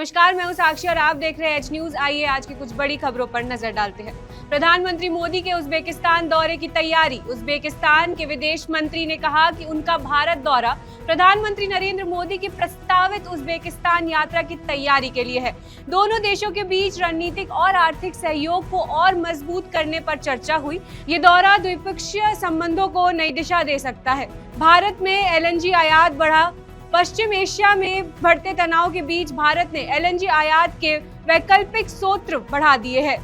नमस्कार, मैं हूं साक्षी और आप देख रहे हैं एच न्यूज। आइए आज की कुछ बड़ी खबरों पर नजर डालते हैं। प्रधानमंत्री मोदी के उज्बेकिस्तान दौरे की तैयारी। उज्बेकिस्तान के विदेश मंत्री ने कहा कि उनका भारत दौरा प्रधानमंत्री नरेंद्र मोदी की प्रस्तावित उज्बेकिस्तान यात्रा की तैयारी के लिए है। दोनों देशों के बीच रणनीतिक और आर्थिक सहयोग को और मजबूत करने पर चर्चा हुई। ये दौरा द्विपक्षीय संबंधों को नई दिशा दे सकता है। भारत में एलएनजी आयात बढ़ा। पश्चिम एशिया में बढ़ते तनाव के बीच भारत ने एलएनजी आयात के वैकल्पिक स्रोत बढ़ा दिए हैं।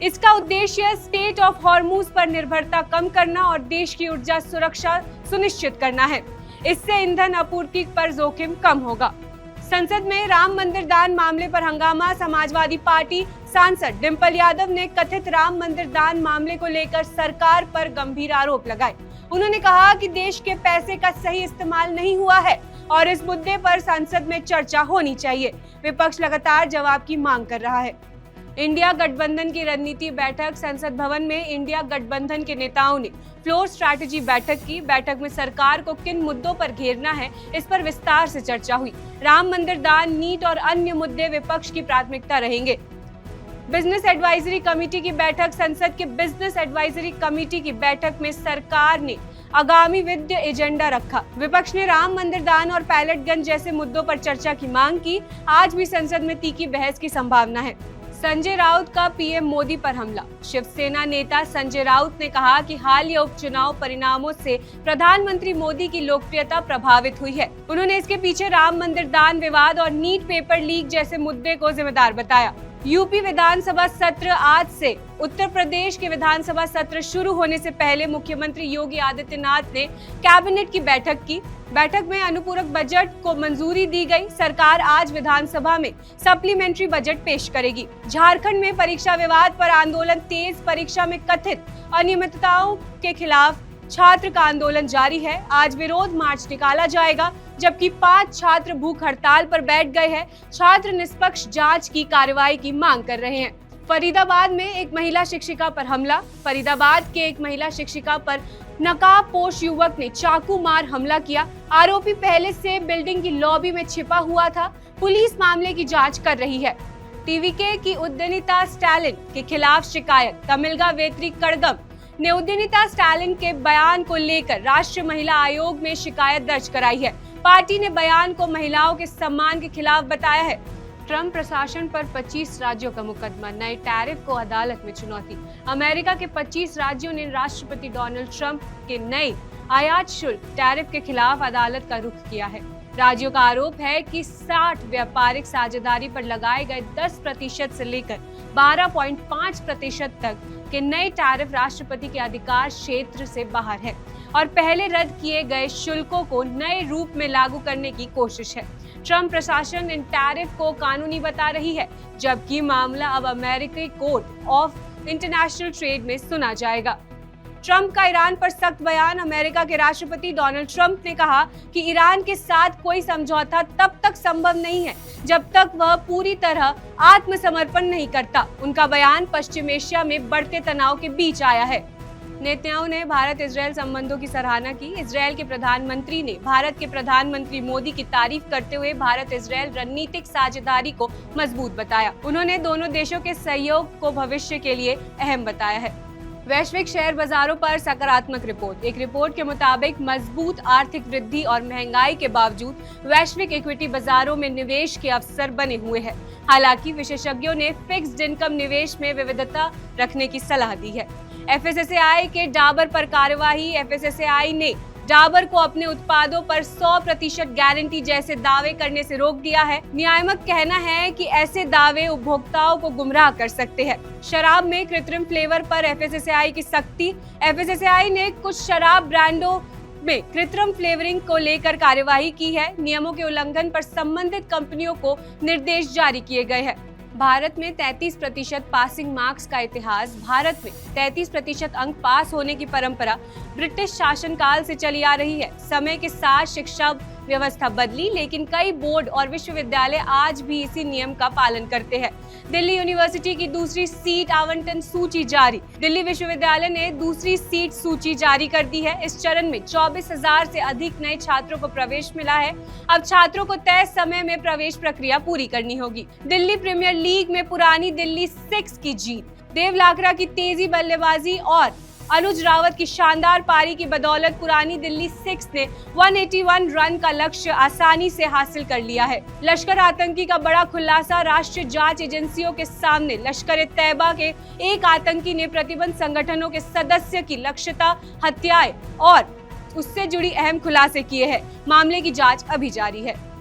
इसका उद्देश्य स्टेट ऑफ हॉर्मुज पर निर्भरता कम करना और देश की ऊर्जा सुरक्षा सुनिश्चित करना है। इससे ईंधन आपूर्ति पर जोखिम कम होगा। संसद में राम मंदिर दान मामले पर हंगामा। समाजवादी पार्टी सांसद डिंपल यादव ने कथित राम मंदिर दान मामले को लेकर सरकार पर गंभीर आरोप लगाए। उन्होंने कहा कि देश के पैसे का सही इस्तेमाल नहीं हुआ है और इस मुद्दे पर संसद में चर्चा होनी चाहिए। विपक्ष लगातार जवाब की मांग कर रहा है। इंडिया गठबंधन की रणनीति बैठक। संसद भवन में इंडिया गठबंधन के नेताओं ने फ्लोर स्ट्रैटेजी बैठक की। बैठक में सरकार को किन मुद्दों पर घेरना है, इस पर विस्तार से चर्चा हुई। राम मंदिर दान, नीट और अन्य मुद्दे विपक्ष की प्राथमिकता रहेंगे। बिजनेस एडवाइजरी कमेटी की बैठक। संसद के बिजनेस एडवाइजरी कमेटी की बैठक में सरकार ने आगामी वित्त एजेंडा रखा। विपक्ष ने राम मंदिर दान और पैलेट गन जैसे मुद्दों पर चर्चा की मांग की। आज भी संसद में तीखी बहस की संभावना है। संजय राउत का पीएम मोदी पर हमला। शिवसेना नेता संजय राउत ने कहा कि हालिया उपचुनाव परिणामों से प्रधानमंत्री मोदी की लोकप्रियता प्रभावित हुई है। उन्होंने इसके पीछे राम मंदिर दान विवाद और नीट पेपर लीक जैसे मुद्दे को जिम्मेदार बताया। यूपी विधानसभा सत्र आज से। उत्तर प्रदेश के विधानसभा सत्र शुरू होने से पहले मुख्यमंत्री योगी आदित्यनाथ ने कैबिनेट की बैठक की। बैठक में अनुपूरक बजट को मंजूरी दी गई। सरकार आज विधानसभा में सप्लीमेंट्री बजट पेश करेगी। झारखंड में परीक्षा विवाद पर आंदोलन तेज। परीक्षा में कथित अनियमितताओं के खिलाफ छात्र का आंदोलन जारी है। आज विरोध मार्च निकाला जाएगा, जबकि 5 छात्र भूख हड़ताल पर बैठ गए हैं। छात्र निष्पक्ष जांच की कार्रवाई की मांग कर रहे हैं। फरीदाबाद में एक महिला शिक्षिका पर हमला। फरीदाबाद के एक महिला शिक्षिका पर नकाबपोश युवक ने चाकू मार हमला किया। आरोपी पहले से बिल्डिंग की लॉबी में छिपा हुआ था। पुलिस मामले की जांच कर रही है। टीवीके की उद्यनिता स्टालिन के खिलाफ शिकायत। तमिलगा वेत्री कड़गम ने उद्यनिता स्टालिन के बयान को लेकर राष्ट्रीय महिला आयोग में शिकायत दर्ज कराई है। पार्टी ने बयान को महिलाओं के सम्मान के खिलाफ बताया है। ट्रंप प्रशासन पर 25 राज्यों का मुकदमा। नए टैरिफ को अदालत में चुनौती। अमेरिका के 25 राज्यों ने राष्ट्रपति डोनाल्ड ट्रंप के नए आयात शुल्क टैरिफ के खिलाफ अदालत का रुख किया है। राज्यों का आरोप है कि 60 व्यापारिक साझेदारी पर लगाए गए 10% से लेकर 12.5% तक के नए टैरिफ राष्ट्रपति के अधिकार क्षेत्र से बाहर है और पहले रद्द किए गए शुल्कों को नए रूप में लागू करने की कोशिश है। ट्रंप प्रशासन इन टैरिफ को कानूनी बता रही है, जबकि मामला अब अमेरिकी कोर्ट ऑफ इंटरनेशनल ट्रेड में सुना जाएगा। ट्रंप का ईरान पर सख्त बयान। अमेरिका के राष्ट्रपति डोनाल्ड ट्रंप ने कहा कि ईरान के साथ कोई समझौता तब तक संभव नहीं है जब तक वह पूरी तरह आत्मसमर्पण नहीं करता। उनका बयान पश्चिम एशिया में बढ़ते तनाव के बीच आया है। नेताओं ने भारत इजरायल संबंधों की सराहना की। इजरायल के प्रधानमंत्री ने भारत के प्रधानमंत्री मोदी की तारीफ करते हुए भारत इजरायल रणनीतिक साझेदारी को मजबूत बताया। उन्होंने दोनों देशों के सहयोग को भविष्य के लिए अहम बताया है। वैश्विक शेयर बाजारों पर सकारात्मक रिपोर्ट। एक रिपोर्ट के मुताबिक मजबूत आर्थिक वृद्धि और महंगाई के बावजूद वैश्विक इक्विटी बाजारों में निवेश के अवसर बने हुए हैं। हालांकि विशेषज्ञों ने फिक्स्ड इनकम निवेश में विविधता रखने की सलाह दी है। एफएसएसएआई के डाबर पर कार्रवाई। एफएसएसएआई ने डाबर को अपने उत्पादों पर 100% गारंटी जैसे दावे करने से रोक दिया है। नियामक कहना है कि ऐसे दावे उपभोक्ताओं को गुमराह कर सकते हैं। शराब में कृत्रिम फ्लेवर पर एफएसएसएआई की सख्ती। एफएसएसएआई ने कुछ शराब ब्रांडों में कृत्रिम फ्लेवरिंग को लेकर कार्यवाही की है। नियमों के उल्लंघन पर संबंधित कंपनियों को निर्देश जारी किए गए हैं। भारत में 33% पासिंग मार्क्स का इतिहास। भारत में 33% अंक पास होने की परंपरा ब्रिटिश शासनकाल से चली आ रही है। समय के साथ शिक्षा व्यवस्था बदली, लेकिन कई बोर्ड और विश्वविद्यालय आज भी इसी नियम का पालन करते हैं। दिल्ली यूनिवर्सिटी की दूसरी सीट आवंटन सूची जारी। दिल्ली विश्वविद्यालय ने दूसरी सीट सूची जारी कर दी है। इस चरण में 24,000 से अधिक नए छात्रों को प्रवेश मिला है। अब छात्रों को तय समय में प्रवेश प्रक्रिया पूरी करनी होगी। दिल्ली प्रीमियर लीग में पुरानी दिल्ली 6 की जीत। देव लाकरा की तेजी बल्लेबाजी और अनुज रावत की शानदार पारी की बदौलत पुरानी दिल्ली 6 ने 181 रन का लक्ष्य आसानी से हासिल कर लिया है। लश्कर आतंकी का बड़ा खुलासा राष्ट्रीय जांच एजेंसियों के सामने। लश्कर-ए-तैयबा के एक आतंकी ने प्रतिबंध संगठनों के सदस्य की लक्ष्यता, हत्याएं और उससे जुड़ी अहम खुलासे किए हैं। मामले की जांच अभी जारी है।